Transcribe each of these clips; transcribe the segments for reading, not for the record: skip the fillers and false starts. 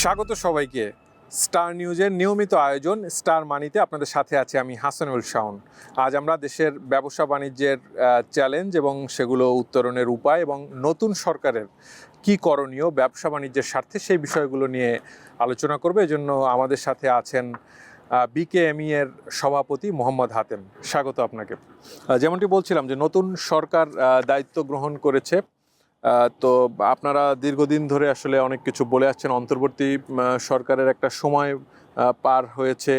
স্বাগত সবাইকে স্টার নিউজের নিয়মিত আয়োজন স্টার মানিতে আপনাদের সাথে আছি আমি হাসানুল শাওন। আজ আমরা দেশের ব্যবসা বাণিজ্যের চ্যালেঞ্জ এবং সেগুলো উত্তরণের উপায় এবং নতুন সরকারের কি করণীয় ব্যবসা বাণিজ্যের স্বার্থে সেই বিষয়গুলো নিয়ে আলোচনা করব। এজন্য আমাদের সাথে আছেন বিকেএমই এর সভাপতি মোহাম্মদ হাতেম। স্বাগত আপনাকে। যেমনটি বলছিলাম যে নতুন সরকার দায়িত্ব গ্রহণ করেছে, তো আপনারা দীর্ঘদিন ধরে আসলে অনেক কিছু বলে আসছেন। অন্তর্বর্তী সরকারের একটা সময় পার হয়েছে,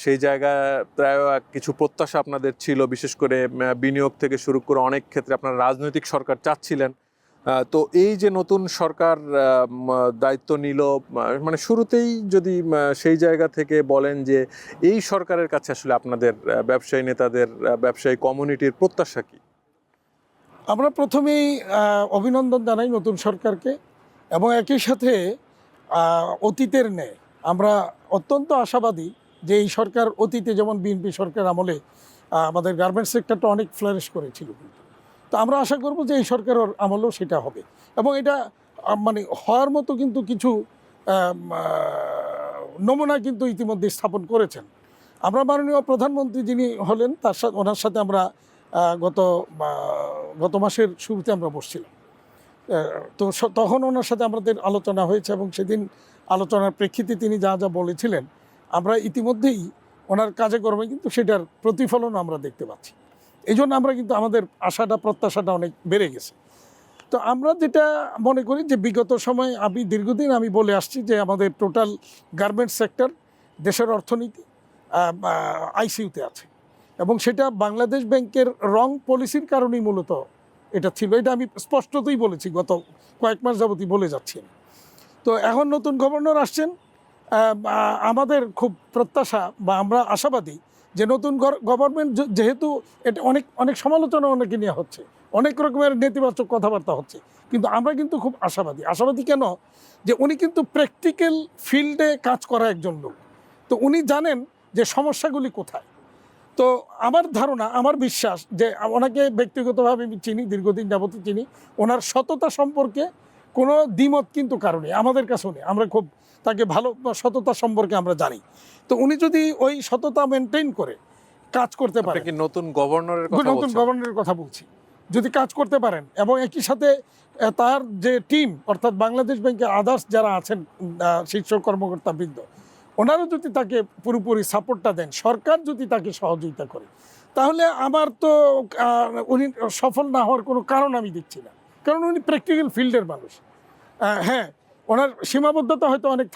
সেই জায়গায় প্রায় কিছু প্রত্যাশা আপনাদের ছিল, বিশেষ করে বিনিয়োগ থেকে শুরু করে অনেক ক্ষেত্রে আপনারা রাজনৈতিক সরকার চাচ্ছিলেন। তো এই যে নতুন সরকার দায়িত্ব নিল, মানে শুরুতেই যদি সেই জায়গা থেকে বলেন যে এই সরকারের কাছে আসলে আপনাদের ব্যবসায়ী নেতাদের, ব্যবসায়ী কমিউনিটির প্রত্যাশা কী? আমরা প্রথমেই অভিনন্দন জানাই নতুন সরকারকে, এবং একই সাথে অতীতের ন্যায় আমরা অত্যন্ত আশাবাদী যে এই সরকার অতীতে যেমন বিএনপি সরকার আমলে আমাদের গার্মেন্টস সেক্টরটা অনেক ফ্লারিশ করেছিল, কিন্তু তো আমরা আশা করব যে এই সরকারের আমলেও সেটা হবে, এবং এটা মানে হওয়ার মতো কিন্তু কিছু নমুনা কিন্তু ইতিমধ্যে স্থাপন করেছেন। আমরা মাননীয় প্রধানমন্ত্রী যিনি হলেন ওনার সাথে আমরা গত মাসের শুরুতে আমরা বসছিলাম। তো তখন ওনার সাথে আমাদের আলোচনা হয়েছে, এবং সেদিন আলোচনার প্রেক্ষিতে তিনি যা যা বলেছিলেন আমরা ইতিমধ্যেই ওনার কাজে কর্মে কিন্তু সেটার প্রতিফলন আমরা দেখতে পাচ্ছি। এই জন্য আমরা কিন্তু আমাদের আশাটা প্রত্যাশাটা অনেক বেড়ে গেছে। তো আমরা যেটা মনে করি যে বিগত সময় দীর্ঘদিন আমি বলে আসছি যে আমাদের টোটাল গার্মেন্টস সেক্টর দেশের অর্থনীতি আইসিইউতে আছে, এবং সেটা বাংলাদেশ ব্যাংকের রং পলিসির কারণেই মূলত এটা ছিল। এটা আমি স্পষ্টতই বলেছি, গত কয়েক মাস যাবতই বলে যাচ্ছি। তো এখন নতুন গভর্নর আসছেন, আমাদের খুব প্রত্যাশা বা আমরা আশাবাদী যে নতুন গভর্নমেন্ট যেহেতু এটা অনেক সমালোচনা অনেকে নিয়ে হচ্ছে, অনেক রকমের নেতিবাচক কথাবার্তা হচ্ছে, কিন্তু আমরা কিন্তু খুব আশাবাদী কেন, যে উনি কিন্তু প্র্যাকটিক্যাল ফিল্ডে কাজ করা একজন লোক। তো উনি জানেন যে সমস্যাগুলি কোথায়। তো আমার ধারণা, আমার বিশ্বাস যে ওনাকে ব্যক্তিগতভাবে আমি চিনি, দীর্ঘদিন যাবতীয় চিনি, ওনার সততা সম্পর্কে কোনো দ্বিমত কিন্তু কারণে আমাদের কাছেও নেই। আমরা খুব তাকে ভালো সততা সম্পর্কে আমরা জানি। তো উনি যদি ওই সততা মেনটেন করে কাজ করতে পারেন, নতুন গভর্নরের কথা বলছি, যদি কাজ করতে পারেন, এবং একই সাথে তার যে টিম অর্থাৎ বাংলাদেশ ব্যাংকের আদার্স যারা আছেন শীর্ষ কর্মকর্তাবৃন্দ, ওনারা যদি তাকে পুরোপুরি সাপোর্টটা দেন, সরকার যদি তাকে সহযোগিতা করে, তাহলে আমার তো উনি সফল না হওয়ার কোনো কারণ আমি দেখছি না। কারণ উনি প্র্যাকটিক্যাল ফিল্ডের মানুষ। হ্যাঁ, ওনার সীমাবদ্ধতা হয়তো অনেক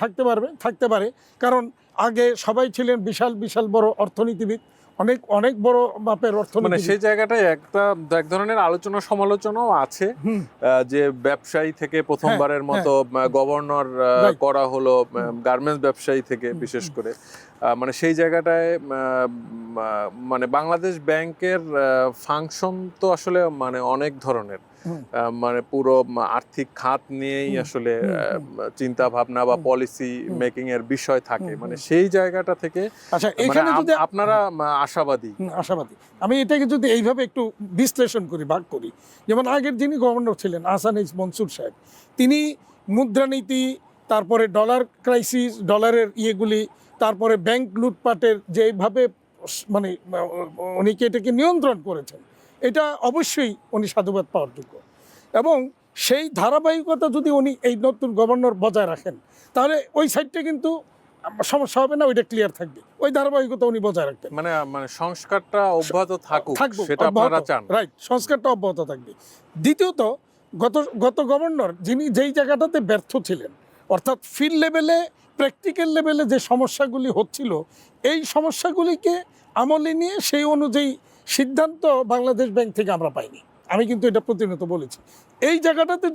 থাকতে পারে, কারণ আগে সবাই ছিলেন বিশাল বড় অর্থনীতিবিদ, অনেক বড় মাপের অর্থনীতি। মানে সেই জায়গাটায় এক ধরনের আলোচনা সমালোচনাও আছে যে ব্যবসায়ী থেকে প্রথমবারের মতো গভর্নর করা হলো গার্মেন্টস ব্যবসায়ী থেকে, বিশেষ করে মানে সেই জায়গাটায় মানে বাংলাদেশ ব্যাংকের ফাংশন তো আসলে মানে অনেক ধরনের, মানে পুরো আর্থিক খাত নিয়েই আসলে চিন্তা ভাবনা বা পলিসি মেকিং এর বিষয় থাকে। মানে সেই জায়গাটা থেকে আচ্ছা, এখানে যদি আপনারা আশাবাদী, আমি এটাকে যদি এইভাবে একটু বিশ্লেষণ করি, ভাগ করি, যেমন আগের যিনি গভর্নর ছিলেন আহসান এইচ মনসুর সাহেব, তিনি মুদ্রানীতি, তারপরে ডলার ক্রাইসিস, ডলারের ইয়েগুলি, তারপরে ব্যাংক লুটপাটের যেভাবে মানে উনি এটাকে নিয়ন্ত্রণ করেছেন, এটা অবশ্যই উনি সাধুবাদ পাওয়ার যোগ্য। এবং সেই ধারাবাহিকতা যদি উনি এই নতুন গভর্নর বজায় রাখেন, তাহলে ওই সাইডটা কিন্তু সমস্যা হবে না, ওইটা ক্লিয়ার থাকবে। ওই ধারাবাহিকতা উনি বজায় রাখবেন, মানে সংস্কারটা অব্যাহত থাকবে, সেটা আপনারা চান। রাইট, সংস্কারটা অব্যাহত থাকবে। দ্বিতীয়ত, গত গভর্নর যিনি যেই জায়গাটাতে ব্যর্থ ছিলেন, অর্থাৎ ফিল্ড লেভেলে, প্র্যাকটিক্যাল লেভেলে যে সমস্যাগুলি হচ্ছিল, এই সমস্যাগুলিকে আমলে নিয়ে সেই অনুযায়ী সিদ্ধান্ত বাংলাদেশ ব্যাংক থেকে আমরা পাইনি। আমি কিন্তু এটা প্রতিনিয়ত বলেছি। এই জায়গাটাতে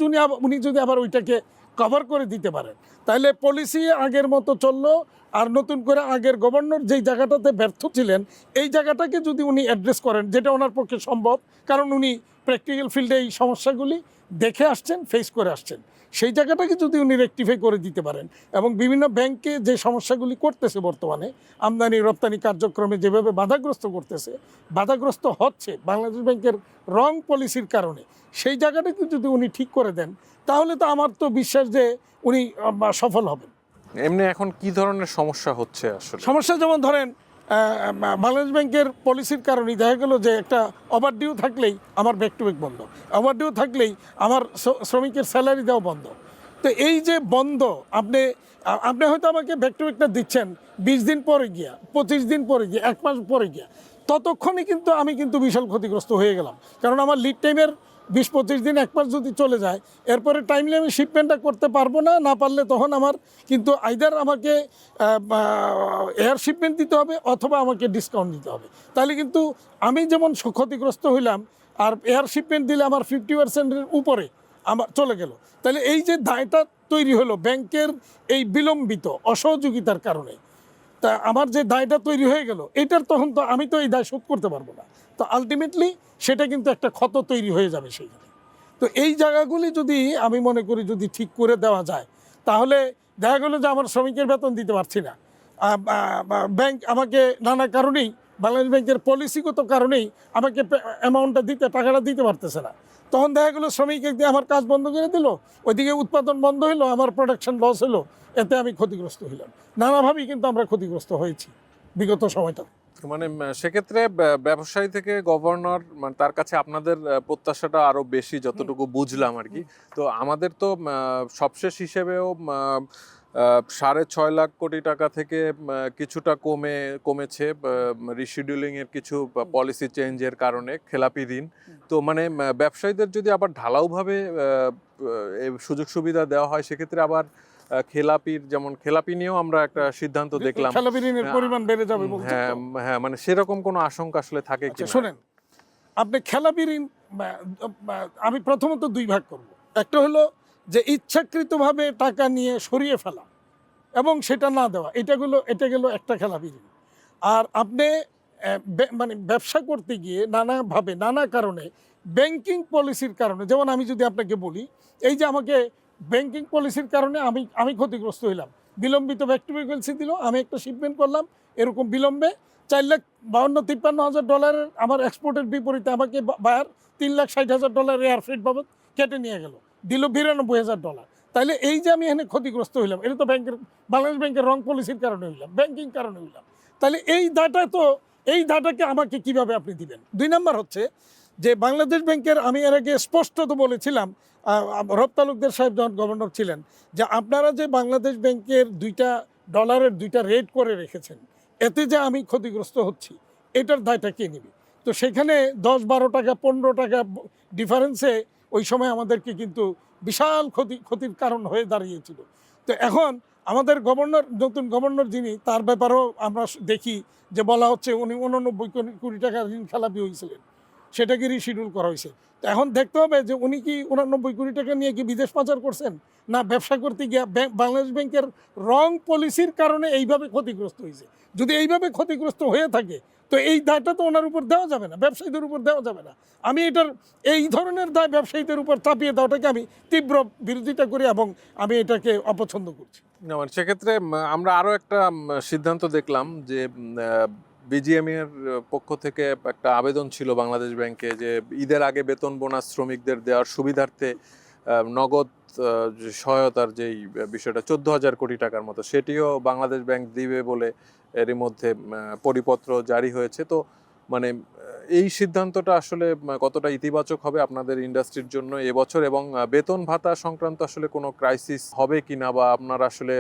উনি যদি আবার ওইটাকে কভার করে দিতে পারেন, তাহলে পলিসি আগের মতো চললো, আর নতুন করে আগের গভর্নর যেই জায়গাটাতে ব্যর্থ ছিলেন, এই জায়গাটাকে যদি উনি অ্যাড্রেস করেন, যেটা ওনার পক্ষে সম্ভব, কারণ উনি প্র্যাকটিক্যাল ফিল্ডে এই সমস্যাগুলি দেখে আসছেন, ফেস করে আসছেন, সেই জায়গাটাকে যদি উনি রেকটিফাই করে দিতে পারেন, এবং বিভিন্ন ব্যাংকে যে সমস্যাগুলি করতেছে বর্তমানে, আমদানি রপ্তানি কার্যক্রমে যেভাবে বাধাগ্রস্ত হচ্ছে বাংলাদেশ ব্যাংকের রং পলিসির কারণে, সেই জায়গাটাকে যদি উনি ঠিক করে দেন, তাহলে তো আমার তো বিশ্বাস যে উনি সফল হবেন। এমনি এখন কি ধরনের সমস্যা হচ্ছে আসলে? সমস্যা যেমন ধরেন বাংলাদেশ ব্যাংকের পলিসির কারণেই দেখা গেল যে একটা ওভারডিউ থাকলেই আমার ব্যাক টু ব্যাক বন্ধ, ওভারডিউ থাকলেই আমার শ্রমিকের স্যালারি দেওয়া বন্ধ। তো এই যে বন্ধ, আপনি আপনি হয়তো আমাকে ব্যাক টু ব্যাকটা দিচ্ছেন 20 দিন পরে গিয়া, 25 দিন পরে গিয়া, 1 মাস পরে গিয়া, ততক্ষণে কিন্তু আমি কিন্তু বিশাল ক্ষতিগ্রস্ত হয়ে গেলাম। কারণ আমার লিড টাইমের 20-25 দিন, 1 মাস যদি চলে যায়, এরপরে টাইমলি আমি শিপমেন্টটা করতে পারবো না, না পারলে তখন আমার কিন্তু আইদার আমাকে এয়ার শিপমেন্ট দিতে হবে অথবা আমাকে ডিসকাউন্ট দিতে হবে। তাহলে কিন্তু আমি যেমন ক্ষতিগ্রস্ত হইলাম, আর এয়ার শিপমেন্ট দিলে আমার 50%-এর উপরে আমার চলে গেল। তাহলে এই যে দায়টা তৈরি হলো ব্যাংকের এই বিলম্বিত অসহযোগিতার কারণে, তা আমার যে দায়টা তৈরি হয়ে গেল, এটার তখন তো আমি তো এই দায় শোধ করতে পারবো না। তো আলটিমেটলি সেটা কিন্তু একটা ক্ষত তৈরি হয়ে যাবে সেইখানে। তো এই জায়গাগুলি যদি আমি মনে করি যদি ঠিক করে দেওয়া যায়, তাহলে দেখা গেলো যে আমার শ্রমিকের বেতন দিতে পারছি না, ব্যাংক আমাকে নানা কারণেই, বাংলাদেশ ব্যাংকের পলিসিগত কারণেই আমাকে অ্যামাউন্টটা টাকাটা দিতে পারতেছে না। তখন দেখা গেলো শ্রমিক একদিন আমার কাজ বন্ধ করে দিল, ওইদিকে উৎপাদন বন্ধ হলো, আমার প্রোডাকশন লস হলো, এতে আমি ক্ষতিগ্রস্ত হইলাম। নানাভাবেই কিন্তু আমরা ক্ষতিগ্রস্ত হয়েছি বিগত সময়টা। মানে সেক্ষেত্রে ব্যবসায়ী থেকে গভর্নর, মানে তার কাছে আপনাদের প্রত্যাশাটা আরো বেশি, যতটুকু বুঝলাম আর কি। তো আমাদের তো সবশেষ হিসেবেও 6.5 লাখ কোটি টাকা থেকে কিছুটা কমেছে রিশিডিউলিং এর কিছু পলিসি চেঞ্জের কারণে, খেলাপি ঋণ। তো মানে ব্যবসায়ীদের যদি আবার ঢালাওভাবে সুযোগ সুবিধা দেওয়া হয়, সেক্ষেত্রে আবার খেলাপি নিয়েও আমরা একটা সিদ্ধান্ত দেখলাম, খেলাপি ঋণের পরিমাণ বেড়ে যাবে বলছেন? হ্যাঁ হ্যাঁ, মানে সেরকম কোনো আশঙ্কা আসলে থাকে কি? শোনেন, আপনি খেলাপি ঋণ আমি প্রথমত দুই ভাগ করব। একটা হলো যে ইচ্ছাকৃতভাবে টাকা নিয়ে সরিয়ে ফেলা এবং সেটা না দেওয়া, এটা গেল একটা খেলাপি ঋণ। আর আপনি মানে ব্যবসা করতে গিয়ে নানাভাবে, নানা কারণে, ব্যাংকিং পলিসির কারণে, যেমন আমি যদি আপনাকে বলি, এই যে আমাকে ব্যাংকিং পলিসির কারণে আমি ক্ষতিগ্রস্ত হইলাম, বিলম্বিত ব্যাক টু ব্যাক দিল, আমি একটা শিপমেন্ট করলাম এরকম বিলম্বে, $4,52,53,000 আমার এক্সপোর্টের বিপরীতে আমাকে বায়ার $3,60,000 এয়ার ফ্রেট বাবদ কেটে নিয়ে গেল, দিল $92,000। তাইলে এই যে আমি এখানে ক্ষতিগ্রস্ত হইলাম, এটা তো বাংলাদেশ ব্যাংকের রং পলিসির কারণে হইলাম, ব্যাংকিং কারণে হইলাম। তাহলে এই ডাটাকে আমাকে কিভাবে আপনি দিবেন? 2 নাম্বার হচ্ছে যে বাংলাদেশ ব্যাংকের, আমি এর আগে স্পষ্টত বলেছিলাম, রব তালুকদার সাহেব যখন গভর্নর ছিলেন, যে আপনারা যে বাংলাদেশ ব্যাংকের $2 রেট করে রেখেছেন, এতে যে আমি ক্ষতিগ্রস্ত হচ্ছি, এটার দায়টা কে নেবে? তো সেখানে 10-12 টাকা 15 টাকা ডিফারেন্সে ওই সময় আমাদেরকে কিন্তু বিশাল ক্ষতির কারণ হয়ে দাঁড়িয়েছিল। তো এখন আমাদের নতুন গভর্নর যিনি, তার ব্যাপারেও আমরা দেখি যে বলা হচ্ছে উনি 89 কোটি টাকা ঋণ খেলাপি হয়েছিলেন, সেটাকে রিশিডিউল করা হয়েছে। তো এখন দেখতে হবে যে উনি কি 89 কোটি টাকা নিয়ে কি বিদেশ পাচার করছেন, না ব্যবসা করতে গিয়ে বাংলাদেশ ব্যাংকের রং পলিসির কারণে এইভাবে ক্ষতিগ্রস্ত হয়েছে। যদি এইভাবে ক্ষতিগ্রস্ত হয়ে থাকে, তো এই দায়টা তো ওনার উপর দেওয়া যাবে না, ব্যবসায়ীদের উপর দেওয়া যাবে না। আমি এই ধরনের দায় ব্যবসায়ীদের উপর চাপিয়ে দেওয়াটাকে আমি তীব্র বিরোধিতা করি এবং আমি এটাকে অপছন্দ করছি। না, মানে সেক্ষেত্রে আমরা আরো একটা সিদ্ধান্ত দেখলাম যে বিজিএম এর পক্ষ থেকে একটা আবেদন ছিল বাংলাদেশ ব্যাংকে, যে ঈদের আগে বেতন বোনাস শ্রমিকদের দেওয়ার সুবিধার্থে নগদ সহায়তার যেই বিষয়টা 14,000 কোটি টাকার মতো, সেটিও বাংলাদেশ ব্যাংক দিবে বলে এরই মধ্যে পরিপত্র জারি হয়েছে। তো মানে এই সিদ্ধান্তটা আসলে কতটা ইতিবাচক হবে আপনাদের ইন্ডাস্ট্রির জন্য এবছর, এবং বেতন ভাতা সংক্রান্ত আসলে কোনো ক্রাইসিস হবে কিনা, বা আপনারা আসলে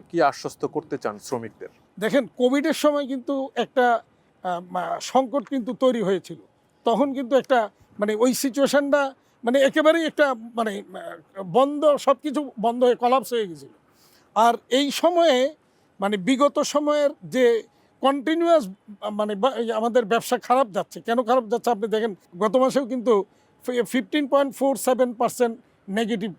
কি আশ্বস্ত করতে চান শ্রমিকদের? দেখেন, কোভিডের সময় কিন্তু একটা সংকট কিন্তু তৈরি হয়েছিল। তখন কিন্তু একটা মানে ওই সিচুয়েশনটা মানে একেবারেই একটা মানে সব কিছু বন্ধ হয়ে কলাপস হয়ে গেছিল। আর এই সময়ে মানে বিগত সময়ের যে কন্টিনিউয়াস মানে আমাদের ব্যবসা খারাপ যাচ্ছে, কেন খারাপ যাচ্ছে আপনি দেখেন, গত মাসেও কিন্তু 15.47% নেগেটিভ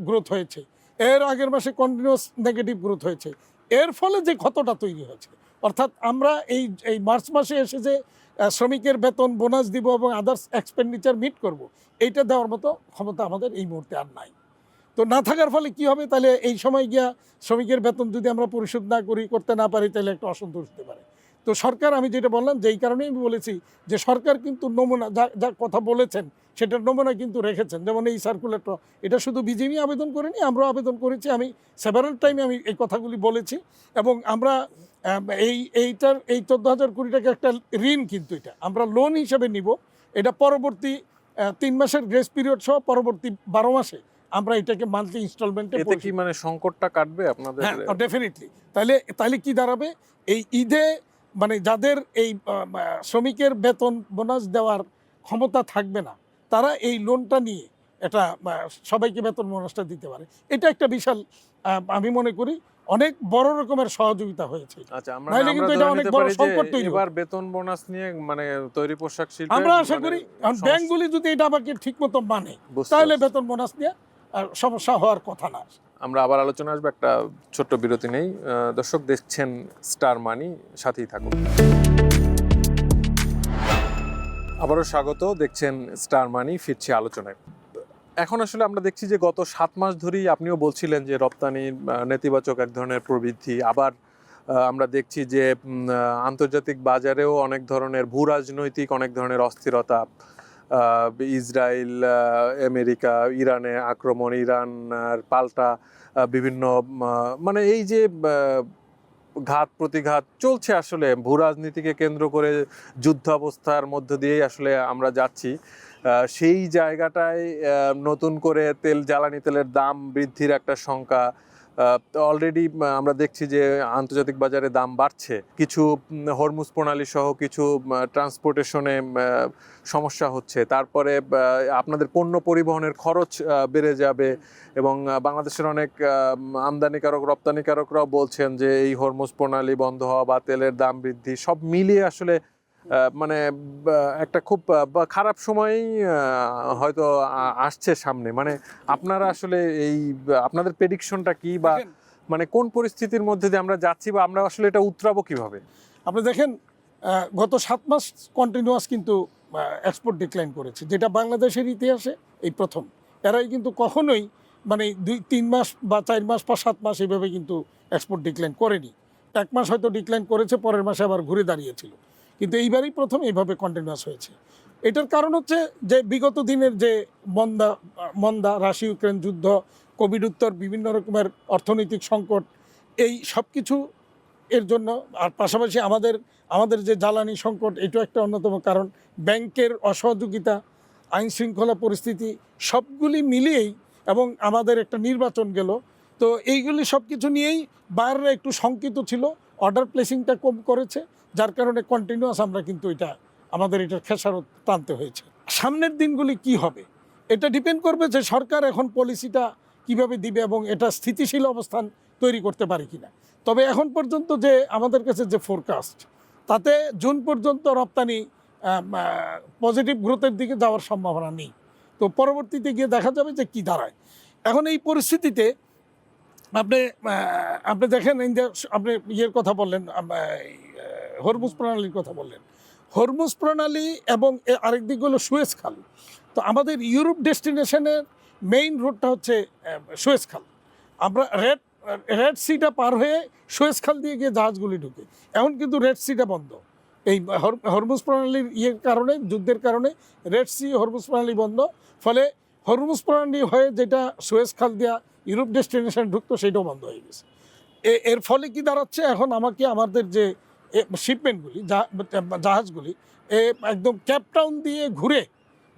গ্রোথ হয়েছে, এর আগের মাসে কন্টিনিউয়াস নেগেটিভ গ্রোথ হয়েছে। এর ফলে যে ক্ষতটা তৈরি হয়েছে, অর্থাৎ আমরা এই মার্চ মাসে এসে যে শ্রমিকের বেতন বোনাস দিব এবং আদার্স এক্সপেন্ডিচার মিট করব, এইটা দেওয়ার মতো ক্ষমতা আমাদের এই মুহূর্তে আর নাই। তো না থাকার ফলে কি হবে, তাহলে এই সময় গিয়া শ্রমিকের বেতন যদি আমরা পরিশোধ করতে না পারি, তাহলে একটা অসন্তোষ হতে পারে। তো সরকার, আমি যেটা বললাম, যেই কারণেই আমি বলেছি যে সরকার কিন্তু নমুনা যা কথা বলেছেন সেটার নমুনা কিন্তু রেখেছেন। যেমন এই সার্কুলারটা, এটা শুধু বিজিবি আবেদন করেনি, আমরাও আবেদন করেছি। আমি সেভারাল টাইমে আমি এই কথাগুলি বলেছি এবং আমরা এইটার এই 14,000 কোটি টাকা একটা ঋণ, কিন্তু এটা আমরা লোন হিসেবে নিব। এটা পরবর্তী 3 মাসের গ্রেস পিরিয়ড সহ পরবর্তী 12 মাসে আমরা এটাকে মান্থলি ইনস্টলমেন্টে এতে কি মানে সংকটটা কাটবে আপনাদের? হ্যাঁ, ডেফিনেটলি। তাহলে কি দাঁড়াবে, এই ঈদে মানে যাদের এই শ্রমিকের বেতন বোনাস দেওয়ার ক্ষমতা থাকবে না, তারা এই লোনটা নিয়ে এটা সবাইকে বেতন বোনাসটা দিতে পারে। এটা একটা বিশাল আমি মনে করি অনেক বড় রকমের সহযোগিতা হয়েছে। আচ্ছা, আমরা নাহলে কিন্তু এটা অনেক বড় সংকট তৈরি হবে। এবার বেতন বোনাস নিয়ে মানে তৈরি পোশাক শিল্প আমরা আশা করি ব্যাংকগুলি যদি এটা আমাকে ঠিকমতো মানে, তাহলে বেতন বোনাস নিয়ে সমস্যা হওয়ার কথা না। আমরা আবার আলোচনা আসবো, একটা ছোট্ট বিরতি নেই। দর্শক দেখছেন স্টার মানি, সাথেই থাকুন। আবারও স্বাগত, দেখছেন স্টার মানি, ফিরছি আলোচনায়। এখন আসলে আমরা দেখছি যে গত 7 মাস ধরেই আপনিও বলছিলেন যে রপ্তানির নেতিবাচক এক ধরনের প্রবৃদ্ধি। আবার আমরা দেখছি যে আন্তর্জাতিক বাজারেও অনেক ধরনের ভূ রাজনৈতিক অনেক ধরনের অস্থিরতা, ইসরায়েল, আমেরিকা, ইরানে আক্রমণ, ইরানের পাল্টা বিভিন্ন মানে এই যে ঘাত প্রতিঘাত চলছে, আসলে ভূ রাজনীতিকে কেন্দ্র করে যুদ্ধ অবস্থার মধ্য দিয়েই আসলে আমরা যাচ্ছি। সেই জায়গাটায় নতুন করে জ্বালানি তেলের দাম বৃদ্ধির একটা শঙ্কা। অলরেডি আমরা দেখছি যে আন্তর্জাতিক বাজারে দাম বাড়ছে, কিছু হরমুজ প্রণালী সহ কিছু ট্রান্সপোর্টেশনে সমস্যা হচ্ছে। তারপরে আপনাদের পণ্য পরিবহনের খরচ বেড়ে যাবে এবং বাংলাদেশের অনেক আমদানিকারক রপ্তানিকারকরাও বলছেন যে এই হরমুজ প্রণালী বন্ধ হওয়া বা তেলের দাম বৃদ্ধি সব মিলিয়ে আসলে মানে একটা খুব খারাপ সময়ই হয়তো আসছে সামনে। মানে আপনারা আসলে এই আপনাদের প্রেডিকশনটা কি, বা মানে কোন পরিস্থিতির মধ্যে দিয়ে আমরা যাচ্ছি, বা আমরা আসলে এটা উতরাবো কিভাবে? আপনি দেখেন গত 7 মাস কন্টিনিউয়াস কিন্তু এক্সপোর্ট ডিক্লাইন করেছে, যেটা বাংলাদেশের ইতিহাসে এই প্রথম। এরাই কিন্তু কখনোই মানে 2-3 মাস বা 4 মাস বা 7 মাস এইভাবে কিন্তু এক্সপোর্ট ডিক্লাইন করেনি। 1 মাস হয়তো ডিক্লাইন করেছে, পরের মাসে আবার ঘুরে দাঁড়িয়েছিল, কিন্তু এইবারই প্রথম এইভাবে কন্টিনিউয়াস হয়েছে। এটার কারণ হচ্ছে যে বিগত দিনের যে মন্দা, রাশিয়া ইউক্রেন যুদ্ধ, কোভিড উত্তর বিভিন্ন রকমের অর্থনৈতিক সংকট, এই সব কিছু এর জন্য। আর পাশাপাশি আমাদের যে জ্বালানি সংকট, এটাও একটা অন্যতম কারণ। ব্যাংকের অসহযোগিতা, আইন শৃঙ্খলা পরিস্থিতি সবগুলি মিলিয়েই, এবং আমাদের একটা নির্বাচন গেল, তো এইগুলি সব কিছু নিয়েই বায়াররা একটু শঙ্কিত ছিল, অর্ডার প্লেসিংটা কম করেছে, যার কারণে কন্টিনিউয়াস আমরা কিন্তু আমাদের এটার খেসারত টানতে হয়েছে। সামনের দিনগুলি কি হবে এটা ডিপেন্ড করবে যে সরকার এখন পলিসিটা কিভাবে দিবে এবং এটা স্থিতিশীল অবস্থান তৈরি করতে পারে কিনা। তবে এখন পর্যন্ত যে আমাদের কাছে যে ফোরকাস্ট, তাতে জুন পর্যন্ত রপ্তানি পজিটিভ গ্রোথের দিকে যাওয়ার সম্ভাবনা নেই। তো পরবর্তীতে গিয়ে দেখা যাবে যে কি দাঁড়ায়। এখন এই পরিস্থিতিতে আপনি দেখেন, আপনি ইয়ের কথা বললেন, হরমুজ প্রণালীর কথা বললেন। হরমুজ প্রণালী এবং আরেক দিক হলো সুয়েজ খাল। তো আমাদের ইউরোপ ডেস্টিনেশনের মেইন রোডটা হচ্ছে সুয়েজ খাল। আমরা রেড সিটা পার হয়ে সুয়েজ খাল দিয়ে গিয়ে জাহাজগুলি ঢুকে। এখন কিন্তু রেড সিটা বন্ধ, এই হরমুজ প্রণালীর কারণে, যুদ্ধের কারণে রেড সি হরমুজ প্রণালী বন্ধ। ফলে হরমুজ প্রণালী হয়ে যেটা সুয়েজ খাল দিয়া ইউরোপ ডেস্টিনেশন ঢুকতো, সেটাও বন্ধ হয়ে গেছে। এর ফলে কি দাঁড়াচ্ছে, এখন আমাদের যে শিপমেন্টগুলি, জাহাজগুলি একদম কেপটাউন দিয়ে ঘুরে,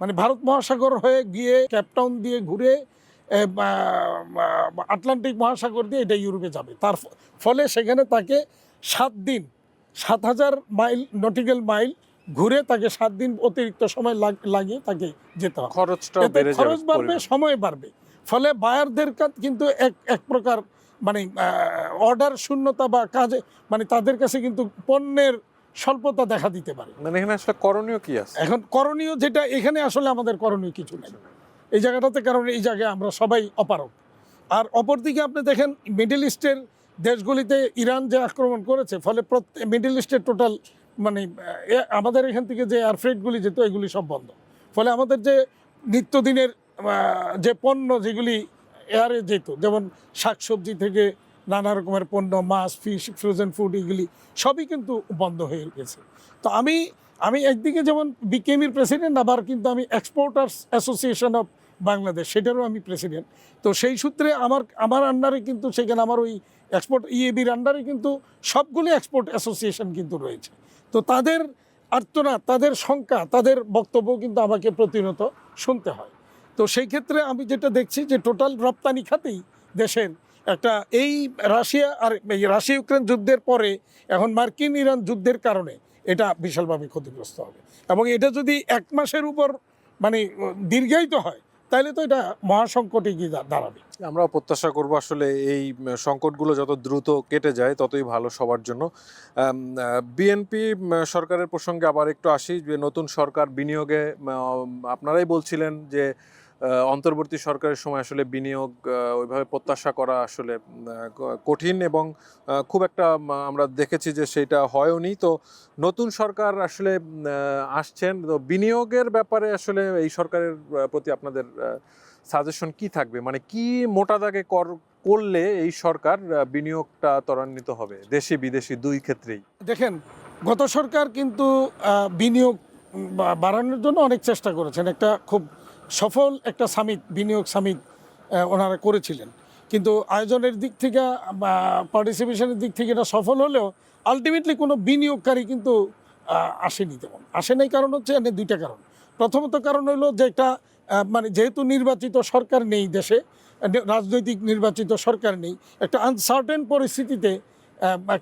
মানে ভারত মহাসাগর হয়ে গিয়ে কেপটাউন দিয়ে ঘুরে আটলান্টিক মহাসাগর দিয়ে এটা ইউরোপে যাবে। তার ফলে সেখানে তাকে 7 দিন 7,000 মাইল নটিক্যাল মাইল ঘুরে তাকে 7 দিন অতিরিক্ত সময় লাগিয়ে তাকে যেতে হবে। খরচ বাড়বে, সময় বাড়বে। ফলে বায়ারদের কিন্তু এক প্রকার মানে অর্ডার শূন্যতা বা কাজে, মানে তাদের কাছে কিন্তু পণ্যের স্বল্পতা দেখা দিতে পারে। মানে এখানে আসলে করণীয় কি আছে? এখন করণীয় যেটা, এখানে আসলে আমাদের করণীয় কিছু নেই এই জায়গাটাতে, কারণ এই জায়গায় আমরা সবাই অপারগ। আর অপরদিকে আপনি দেখেন মিডল ইস্টের দেশগুলিতে ইরান যে আক্রমণ করেছে, ফলে মিডল ইস্টের টোটাল মানে আমাদের এখান থেকে যে এয়ারফ্রেটগুলি যেত, এগুলি সব বন্ধ। ফলে আমাদের যে নিত্যদিনের যে পণ্য যেগুলি এয়ারে যেত, যেমন শাকসবজি থেকে নানা রকমের পণ্য, মাছ, ফিশ, ফ্রোজেন ফুড, এগুলি সবই কিন্তু বন্ধ হয়ে গেছে। তো আমি আমি একদিকে যেমন বিকেএমইর প্রেসিডেন্ট, আবার কিন্তু আমি এক্সপোর্টার্স অ্যাসোসিয়েশন অফ বাংলাদেশ, সেটারও আমি প্রেসিডেন্ট। তো সেই সূত্রে আমার আন্ডারে কিন্তু সেখানে আমার ওই এক্সপোর্ট ইএবির আন্ডারে কিন্তু সবগুলি এক্সপোর্ট অ্যাসোসিয়েশন কিন্তু রয়েছে। তো তাদের আর্তনাদ, তাদের শঙ্কা, তাদের বক্তব্য কিন্তু আমাকে প্রতিনিয়ত শুনতে হয়। তো সেই ক্ষেত্রে আমি যেটা দেখছি যে টোটাল রপ্তানি খাতেই দেশের একটা এই রাশিয়া ইউক্রেন যুদ্ধের পরে এখন মার্কিন ইরান যুদ্ধের কারণে এটা বিশালভাবে ক্ষতিগ্রস্ত হবে, এবং এটা যদি 1 মাসের উপর মানে দীর্ঘায়িত হয় তাহলে তো এটা মহাসংকটে গিয়ে দাঁড়াবে। আমরা প্রত্যাশা করব আসলে এই সংকটগুলো যত দ্রুত কেটে যায় ততই ভালো সবার জন্য। বিএনপি সরকারের প্রসঙ্গে আবার একটু আসি, যে নতুন সরকার বিনিয়োগে আপনারাই বলছিলেন যে অন্তর্বর্তী সরকারের সময় আসলে বিনিয়োগ ওইভাবে প্রত্যাশা করা আসলে কঠিন, এবং খুব একটা আমরা দেখেছি যে সেটা হয়ওনি। তো নতুন সরকার আসলে আসছেন, তো বিনিয়োগের ব্যাপারে আসলে এই সরকারের প্রতি আপনাদের সাজেশন কি থাকবে? মানে কি মোটা দাগে করলে এই সরকার বিনিয়োগটা ত্বরান্বিত হবে দেশি বিদেশি দুই ক্ষেত্রেই? দেখেন, গত সরকার কিন্তু বিনিয়োগ বাড়ানোর জন্য অনেক চেষ্টা করেছেন। একটা খুব সফল একটা সামিট, বিনিয়োগ সামিট ওনারা করেছিলেন, কিন্তু আয়োজনের দিক থেকে বা পার্টিসিপেশনের দিক থেকে এটা সফল হলেও আলটিমেটলি কোনো বিনিয়োগকারী কিন্তু আসেনি। তেমন আসে নাই। কারণ হচ্ছে এনে দুইটা কারণ। প্রথমত কারণ হলো যে একটা মানে যেহেতু নির্বাচিত সরকার নেই দেশে, রাজনৈতিক নির্বাচিত সরকার নেই, একটা আনসার্টেন পরিস্থিতিতে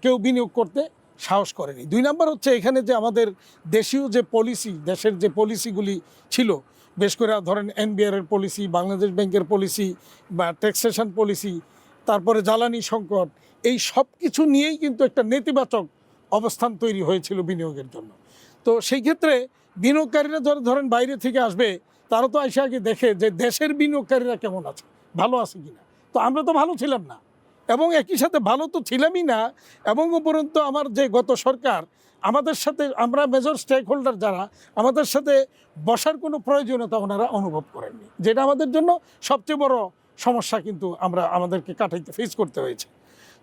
কেউ বিনিয়োগ করতে সাহস করেনি। 2 নম্বর হচ্ছে এখানে যে আমাদের দেশীয় যে পলিসি, দেশের যে পলিসিগুলি ছিল, বেশ করে ধরেন এনবিআর এর পলিসি, বাংলাদেশ ব্যাংকের পলিসি বা ট্যাক্সেশন পলিসি, তারপরে জ্বালানি সংকট, এই সব কিছু নিয়েই কিন্তু একটা নেতিবাচক অবস্থান তৈরি হয়েছিল বিনিয়োগের জন্য। তো সেই ক্ষেত্রে বিনিয়োগকারীরা ধরেন বাইরে থেকে আসবে, তারা তো এসে আগে দেখে যে দেশের বিনিয়োগকারীরা কেমন আছে, ভালো আছে কিনা। তো আমরা তো ভালো ছিলাম না, এবং একই সাথে ভালো তো ছিলামই না, এবং উপরন্তু আমার যে গত সরকার আমাদের সাথে, আমরা মেজর স্টেক হোল্ডার যারা, আমাদের সাথে বসার কোনো প্রয়োজনীয়তা ওনারা অনুভব করেননি, যেটা আমাদের জন্য সবচেয়ে বড় সমস্যা কিন্তু আমাদেরকে ফেস করতে হয়েছে।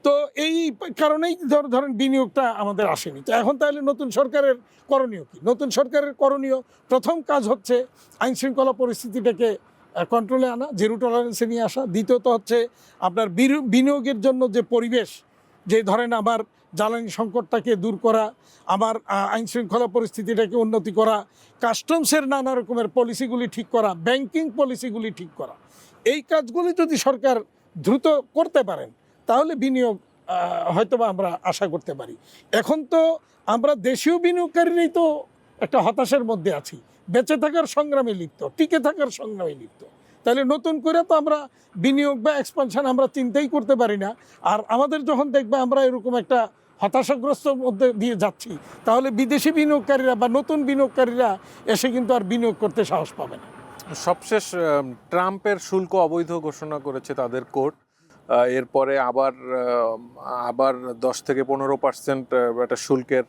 তো এই কারণেই ধরেন বিনিয়োগটা আমাদের আসেনি। তো এখন তাহলে নতুন সরকারের করণীয় কী? নতুন সরকারের করণীয় প্রথম কাজ হচ্ছে আইনশৃঙ্খলা পরিস্থিতিটাকে কন্ট্রোলে আনা, জিরো টলারেন্সে নিয়ে আসা। দ্বিতীয়ত হচ্ছে আপনার বিনিয়োগের জন্য যে পরিবেশ, যে ধরেন আবার জ্বালানি সংকটটাকে দূর করা, আবার আইনশৃঙ্খলা পরিস্থিতিটাকে উন্নতি করা, কাস্টমসের নানা রকমের পলিসিগুলি ঠিক করা, ব্যাংকিং পলিসিগুলি ঠিক করা। এই কাজগুলি যদি সরকার দ্রুত করতে পারেন তাহলে বিনিয়োগ হয়তোবা আমরা আশা করতে পারি। এখন তো আমরা দেশীয় বিনিয়োগকারীরাই তো একটা হতাশার মধ্যে আছি, বেঁচে থাকার সংগ্রামে লিপ্ত, টিকে থাকার সংগ্রামে লিপ্ত। তাহলে নতুন করে তো আমরা বিনিয়োগ বা এক্সপানশন আমরা চিন্তাই করতে পারি না। আর আমাদের যখন দেখবে আমরা এরকম একটা হতাশাগ্রস্ত মধ্যে দিয়ে যাচ্ছি, তাহলে বিদেশি বিনিয়োগকারীরা বা নতুন বিনিয়োগকারীরা এসে কিন্তু আর বিনিয়োগ করতে সাহস পাবে না। সবশেষ ট্রাম্পের শুল্ক অবৈধ ঘোষণা করেছে তাদের কোর্ট। এরপরে আবার 10 থেকে 15% একটা শুল্কের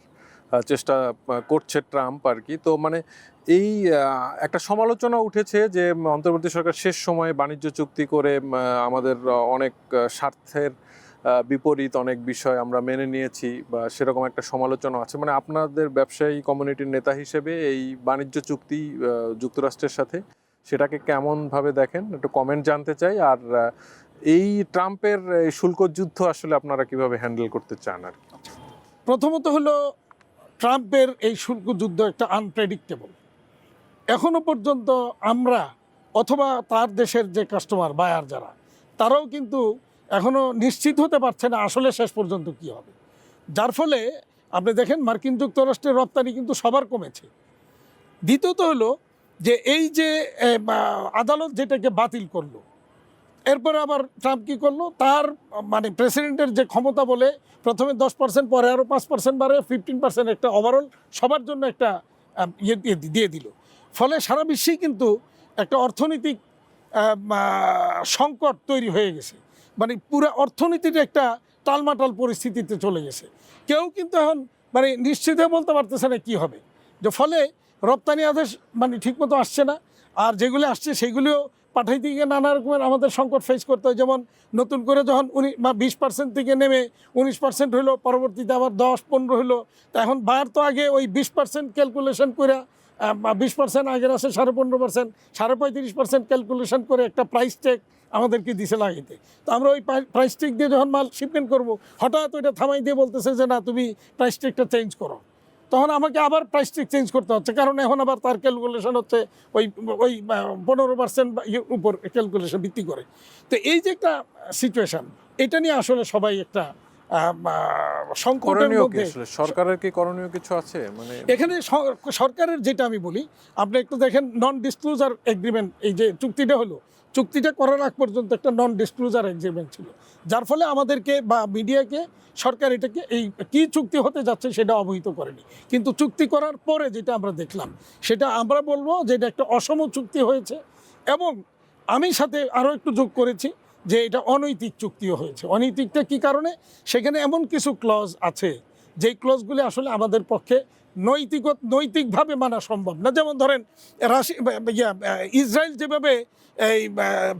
চেষ্টা করছে ট্রাম্প আর কি। তো মানে এই একটা সমালোচনা উঠেছে যে অন্তর্বর্তী সরকার শেষ সময়ে বাণিজ্য চুক্তি করে আমাদের অনেক স্বার্থের বিপরীত অনেক বিষয় আমরা মেনে নিয়েছি, বা সেরকম একটা সমালোচনা আছে। মানে আপনাদের ব্যবসায়ী কমিউনিটির নেতা হিসেবে এই বাণিজ্য চুক্তি যুক্তরাষ্ট্রের সাথে, সেটাকে কেমনভাবে দেখেন একটু কমেন্ট জানতে চাই। আর এই ট্রাম্পের শুল্ক যুদ্ধ আসলে আপনারা কিভাবে হ্যান্ডেল করতে চান আর কি? প্রথমত হলো ট্রাম্পের এই শুল্ক যুদ্ধ একটা আনপ্রেডিক্টেবল। এখনো পর্যন্ত আমরা অথবা তার দেশের যে কাস্টমার বায়ার যারা, তারাও কিন্তু এখনো নিশ্চিত হতে পারছে না আসলে শেষ পর্যন্ত কি হবে। যার ফলে আপনি দেখেন মার্কিন যুক্তরাষ্ট্রের রপ্তানি কিন্তু সবার কমেছে। দ্বিতীয়ত হলো যে এই যে আদালত যেটাকে বাতিল করলো, এরপরে আবার ট্রাম্প কী করলো, তার মানে প্রেসিডেন্টের যে ক্ষমতা বলে প্রথমে 10%, পরে আরও 5% বাড়ে 15% একটা ওভারঅল সবার জন্য একটা দিয়ে দিল। ফলে সারা বিশ্বেই কিন্তু একটা অর্থনৈতিক সংকট তৈরি হয়ে গেছে। মানে পুরো অর্থনীতির একটা টালমাটাল পরিস্থিতিতে চলে গেছে। কেউ কিন্তু এখন মানে নিশ্চিত হয়ে বলতে পারতেছে না কী হবে। যে ফলে রপ্তানি আদেশ মানে ঠিকমতো আসছে না, আর যেগুলো আসছে সেগুলিও পাঠাইতে গিয়ে নানা রকমের আমাদের সংকট ফেস করতে হয়। যেমন নতুন করে যখন 20% থেকে নেমে 19% হলো, পরবর্তীতে আবার 10-15 হলো। তো এখন বার তো আগে ওই 20% ক্যালকুলেশন করে 20% আগের আছে 15.5%, 35% ক্যালকুলেশন করে একটা প্রাইস চেক আমাদেরকে দিছে লাগাইতে। তো আমরা ওই প্রাইস চেক দিয়ে যখন মাল শিপমেন্ট করব, হঠাৎ ওইটা থামাই দিয়ে বলতেছে যে না, তুমি প্রাইস চেকটা চেঞ্জ করো। তখন আমাকে আবার প্রাইস চেক চেঞ্জ করতে হচ্ছে, কারণ এখন আবার তার ক্যালকুলেশন হচ্ছে ওই ওই 15% উপর ক্যালকুলেশন ভিত্তি করে। তো এই যে একটা সিচুয়েশন, এটা নিয়ে আসলে সবাই একটা সংকটের করণীয় কি মধ্যে। আসলে? সরকারের কি করণীয় কিছু আছে? মানে এখানে সরকারের যেটা আমি বলি, আপনি একটু দেখেন নন ডিসক্লোজার এগ্রিমেন্ট, এই যে চুক্তিটা হলো, চুক্তিটা করার আগ পর্যন্ত একটা নন ডিসক্লোজার এগ্রিমেন্ট ছিল, যার ফলে আমাদেরকে বা মিডিয়াকে সরকার এটাকে এই কী চুক্তি হতে যাচ্ছে সেটা অবহিত করেনি। কিন্তু চুক্তি করার পরে যেটা আমরা দেখলাম, সেটা আমরা বলবো যে এটা একটা অসম চুক্তি হয়েছে। এবং আমি সাথে আরও একটু যোগ করেছি যে এটা অনৈতিক চুক্তিও হয়েছে। অনৈতিকটা কী কারণে? সেখানে এমন কিছু ক্লজ আছে যেই ক্লজগুলি আসলে আমাদের পক্ষে নৈতিকভাবে মানা সম্ভব না। যেমন ধরেন ইসরায়েল যেভাবে এই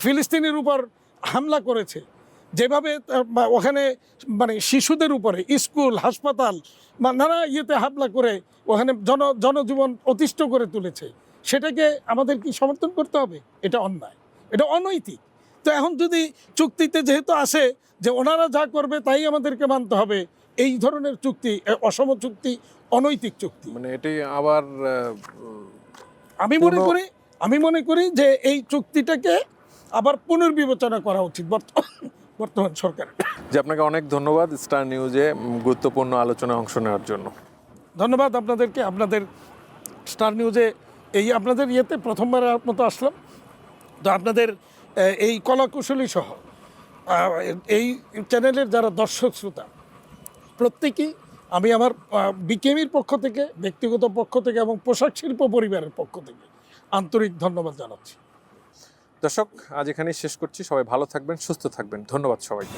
ফিলিস্তিনের উপর হামলা করেছে, যেভাবে ওখানে মানে শিশুদের উপরে স্কুল, হাসপাতাল বা নানা ইয়েতে হামলা করে ওখানে জনজীবন অতিষ্ঠ করে তুলেছে, সেটাকে আমাদের কি সমর্থন করতে হবে? এটা অন্যায়, এটা অনৈতিক। তো এখন যদি চুক্তিতে যেহেতু আসে যে ওনারা যা করবে তাই আমাদেরকে মানতে হবে, এই ধরনের চুক্তি অসম চুক্তি, অনৈতিক চুক্তি। মানে এটি আবার আমি মনে করি যে এই চুক্তিটাকে আবার পুনর্বিবেচনা করা উচিত বর্তমান সরকারের। যে আপনাকে অনেক ধন্যবাদ স্টার নিউজে গুরুত্বপূর্ণ আলোচনায় অংশ নেওয়ার জন্য। ধন্যবাদ আপনাদেরকে, আপনাদের স্টার নিউজে এই আপনাদের ইয়েতে প্রথমবারের মতো আসলাম। তো আপনাদের এই কলাকুশলী সহ এই চ্যানেলের যারা দর্শক শ্রোতা প্রত্যেকেই আমি আমার বিকেএমইর পক্ষ থেকে, ব্যক্তিগত পক্ষ থেকে এবং পোশাক শিল্প পরিবারের পক্ষ থেকে আন্তরিক ধন্যবাদ জানাচ্ছি। দর্শক, আজ এখানেই শেষ করছি। সবাই ভালো থাকবেন, সুস্থ থাকবেন। ধন্যবাদ সবাইকে।